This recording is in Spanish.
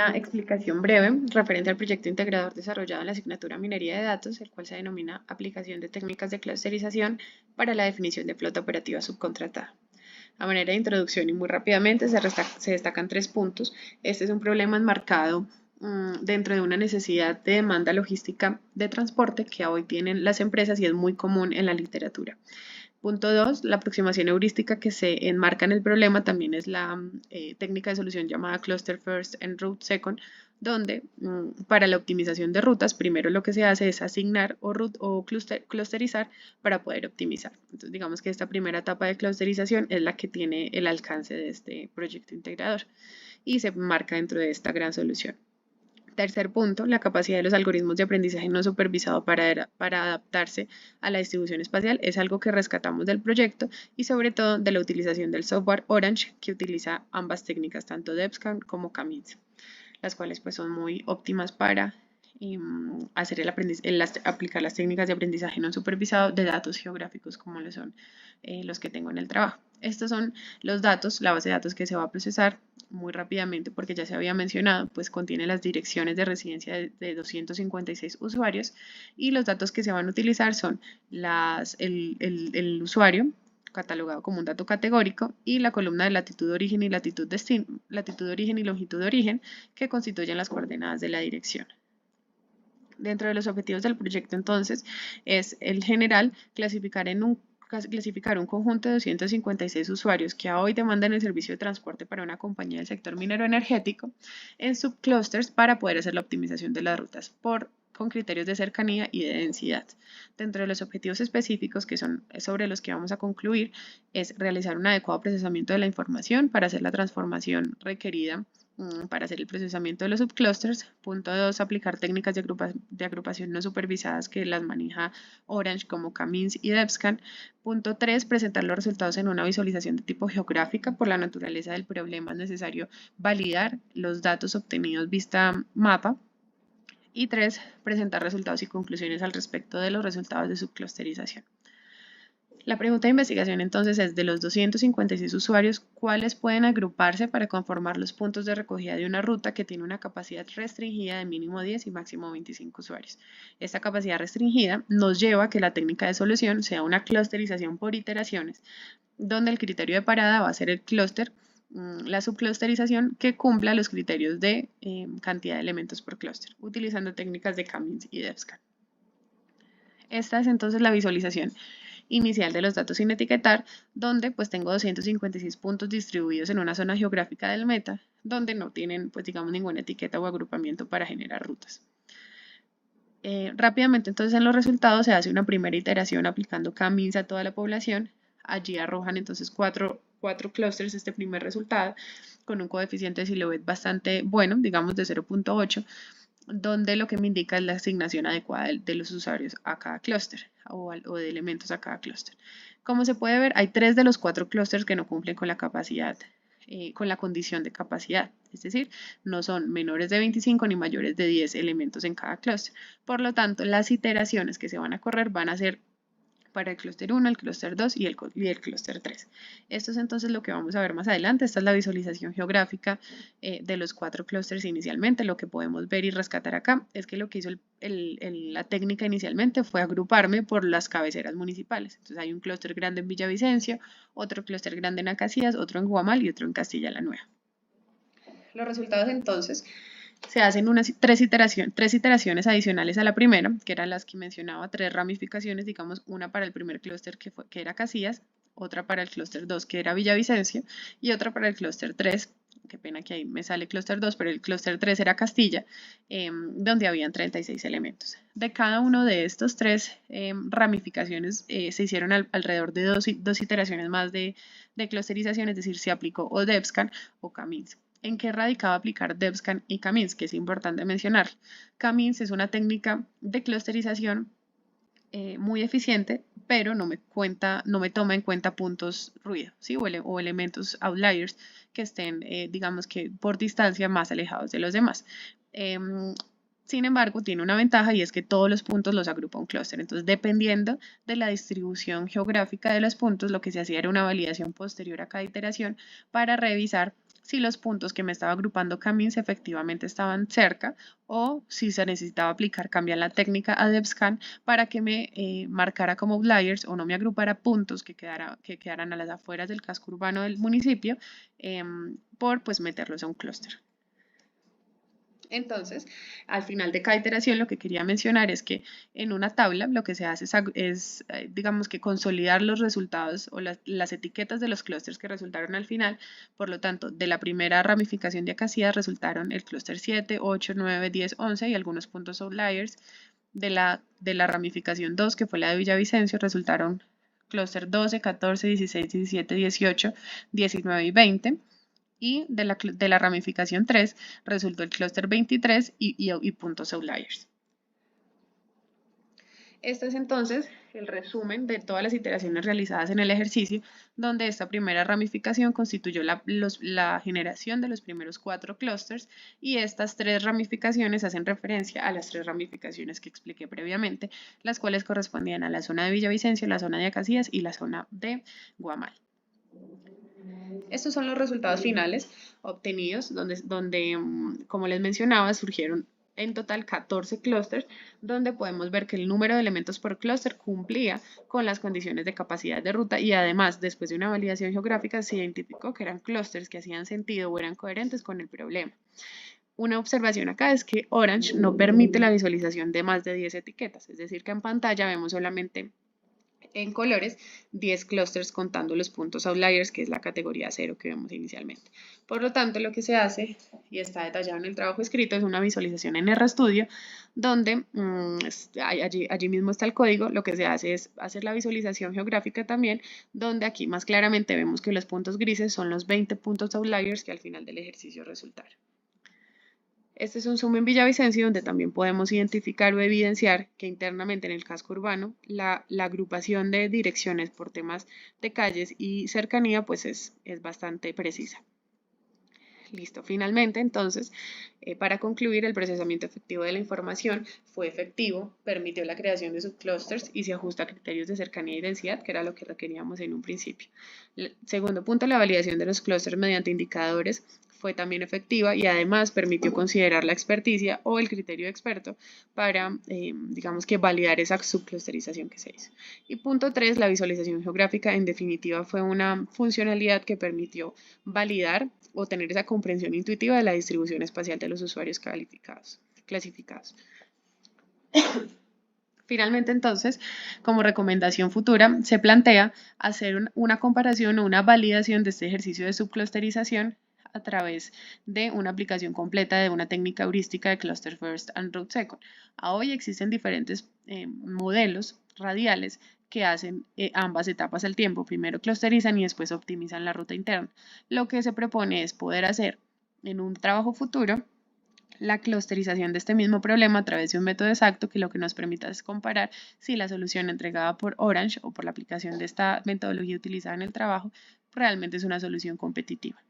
Una explicación breve referente al proyecto integrador desarrollado en la asignatura Minería de Datos, el cual se denomina Aplicación de técnicas de clusterización para la definición de flota operativa subcontratada. A manera de introducción y muy rápidamente se destacan tres puntos. Este es un problema enmarcado dentro de una necesidad de demanda logística de transporte que hoy tienen las empresas y es muy común en la literatura. Punto 2, la aproximación heurística que se enmarca en el problema también es la técnica de solución llamada Cluster First and Route Second, donde para la optimización de rutas, primero lo que se hace es asignar o clusterizar para poder optimizar. Entonces, digamos que esta primera etapa de clusterización es la que tiene el alcance de este proyecto integrador y se marca dentro de esta gran solución. Tercer punto, la capacidad de los algoritmos de aprendizaje no supervisado para adaptarse a la distribución espacial es algo que rescatamos del proyecto y sobre todo de la utilización del software Orange que utiliza ambas técnicas, tanto DEPSCAN como CAMINS, las cuales pues son muy óptimas para hacer aplicar las técnicas de aprendizaje no supervisado de datos geográficos como lo son los que tengo en el trabajo. Estos son los datos, la base de datos que se va a procesar muy rápidamente porque ya se había mencionado, pues contiene las direcciones de residencia de 256 usuarios y los datos que se van a utilizar son el usuario catalogado como un dato categórico y la columna de latitud de origen y latitud de origen y longitud de origen que constituyen las coordenadas de la dirección. Dentro de los objetivos del proyecto, entonces, es el general clasificar un conjunto de 256 usuarios que hoy demandan el servicio de transporte para una compañía del sector minero energético en subclusters para poder hacer la optimización de las rutas con criterios de cercanía y de densidad. Dentro de los objetivos específicos que son sobre los que vamos a concluir es realizar un adecuado procesamiento de la información para hacer la transformación requerida para hacer el procesamiento de los subclusters. Punto 2, aplicar técnicas de agrupación no supervisadas que las maneja Orange como CAMINS y DEPSCAN. Punto 3, presentar los resultados en una visualización de tipo geográfica. Por la naturaleza del problema es necesario validar los datos obtenidos vista mapa. Y 3, presentar resultados y conclusiones al respecto de los resultados de subclusterización. La pregunta de investigación entonces es, de los 256 usuarios, ¿cuáles pueden agruparse para conformar los puntos de recogida de una ruta que tiene una capacidad restringida de mínimo 10 y máximo 25 usuarios? Esta capacidad restringida nos lleva a que la técnica de solución sea una clusterización por iteraciones, donde el criterio de parada va a ser el clúster, la subclusterización que cumpla los criterios de cantidad de elementos por clúster, utilizando técnicas de CAMINS y DEPSCAN. Esta es entonces la visualización inicial de los datos sin etiquetar, donde pues tengo 256 puntos distribuidos en una zona geográfica del meta, donde no tienen pues digamos ninguna etiqueta o agrupamiento para generar rutas. Rápidamente entonces en los resultados se hace una primera iteración aplicando CAMINS a toda la población. Allí arrojan entonces cuatro clústeres este primer resultado con un coeficiente de silhouette bastante bueno, digamos de 0.8, donde lo que me indica es la asignación adecuada de los usuarios a cada clúster o de elementos a cada clúster. Como se puede ver, hay 3 de los 4 clústeres que no cumplen con la capacidad, con la condición de capacidad, es decir, no son menores de 25 ni mayores de 10 elementos en cada clúster. Por lo tanto, las iteraciones que se van a correr van a ser para el clúster 1, el clúster 2 y el clúster 3. Esto es entonces lo que vamos a ver más adelante. Esta es la visualización geográfica de los 4 clústeres inicialmente. Lo que podemos ver y rescatar acá es que lo que hizo la técnica inicialmente fue agruparme por las cabeceras municipales. Entonces hay un clúster grande en Villavicencio, otro clúster grande en Acacías, otro en Guamal y otro en Castilla la Nueva. Los resultados entonces se hacen tres iteraciones adicionales a la primera, que eran las que mencionaba, 3 ramificaciones, digamos, una para el primer clúster que era Casillas, otra para el clúster 2 que era Villavicencio y otra para el clúster 3, qué pena que ahí me sale clúster 2, pero el clúster 3 era Castilla, donde habían 36 elementos. De cada uno de estos 3 ramificaciones se hicieron alrededor de dos iteraciones más de clusterización, es decir, se aplicó o DEPSCAN o CAMINS. ¿En qué radicaba aplicar DEPSCAN y CAMINS? Que es importante mencionar. CAMINS es una técnica de clusterización muy eficiente, pero no me toma en cuenta puntos ruido, ¿sí? o elementos outliers que estén, digamos que por distancia, más alejados de los demás. Sin embargo, tiene una ventaja y es que todos los puntos los agrupa un clúster. Entonces, dependiendo de la distribución geográfica de los puntos, lo que se hacía era una validación posterior a cada iteración para revisar si los puntos que me estaba agrupando Camins efectivamente estaban cerca o si se necesitaba aplicar, cambiar la técnica a DepScan para que me marcara como outliers o no me agrupara puntos que quedaran a las afueras del casco urbano del municipio por pues meterlos a un clúster. Entonces, al final de cada iteración, lo que quería mencionar es que en una tabla lo que se hace es digamos que consolidar los resultados o las etiquetas de los clústeres que resultaron al final. Por lo tanto, de la primera ramificación de Acacias resultaron el clúster 7, 8, 9, 10, 11 y algunos puntos outliers. De la ramificación 2, que fue la de Villavicencio, resultaron clúster 12, 14, 16, 17, 18, 19 y 20. Y de la ramificación 3 resultó el clúster 23 y puntos outliers. Este es entonces el resumen de todas las iteraciones realizadas en el ejercicio, donde esta primera ramificación constituyó la generación de los primeros 4 clústeres y estas 3 ramificaciones hacen referencia a las 3 ramificaciones que expliqué previamente, las cuales correspondían a la zona de Villavicencio, la zona de Acacias y la zona de Guamal. Estos son los resultados finales obtenidos, donde como les mencionaba, surgieron en total 14 clústeres, donde podemos ver que el número de elementos por clúster cumplía con las condiciones de capacidad de ruta y además, después de una validación geográfica, se identificó que eran clústeres que hacían sentido o eran coherentes con el problema. Una observación acá es que Orange no permite la visualización de más de 10 etiquetas, es decir, que en pantalla vemos solamente en colores 10 clústeres contando los puntos outliers, que es la categoría 0 que vemos inicialmente. Por lo tanto, lo que se hace, y está detallado en el trabajo escrito, es una visualización en RStudio, donde allí mismo está el código. Lo que se hace es hacer la visualización geográfica también, donde aquí más claramente vemos que los puntos grises son los 20 puntos outliers que al final del ejercicio resultaron. Este es un zoom en Villavicencio donde también podemos identificar o evidenciar que internamente en el casco urbano la agrupación de direcciones por temas de calles y cercanía pues es bastante precisa. Listo, finalmente entonces, para concluir, el procesamiento efectivo de la información fue efectivo, permitió la creación de subclusters y se ajusta a criterios de cercanía y densidad, que era lo que requeríamos en un principio. Segundo punto, la validación de los clusters mediante indicadores fue también efectiva y además permitió considerar la experticia o el criterio experto para, digamos que validar esa subclusterización que se hizo. Y punto 3, la visualización geográfica en definitiva fue una funcionalidad que permitió validar o tener esa comprensión intuitiva de la distribución espacial de los usuarios clasificados. Finalmente, entonces, como recomendación futura, se plantea hacer una comparación o una validación de este ejercicio de subclusterización a través de una aplicación completa de una técnica heurística de Cluster First and Route Second. A hoy existen diferentes modelos radiales que hacen ambas etapas al tiempo. Primero clusterizan y después optimizan la ruta interna. Lo que se propone es poder hacer en un trabajo futuro la clusterización de este mismo problema a través de un método exacto que lo que nos permita es comparar si la solución entregada por Orange o por la aplicación de esta metodología utilizada en el trabajo realmente es una solución competitiva.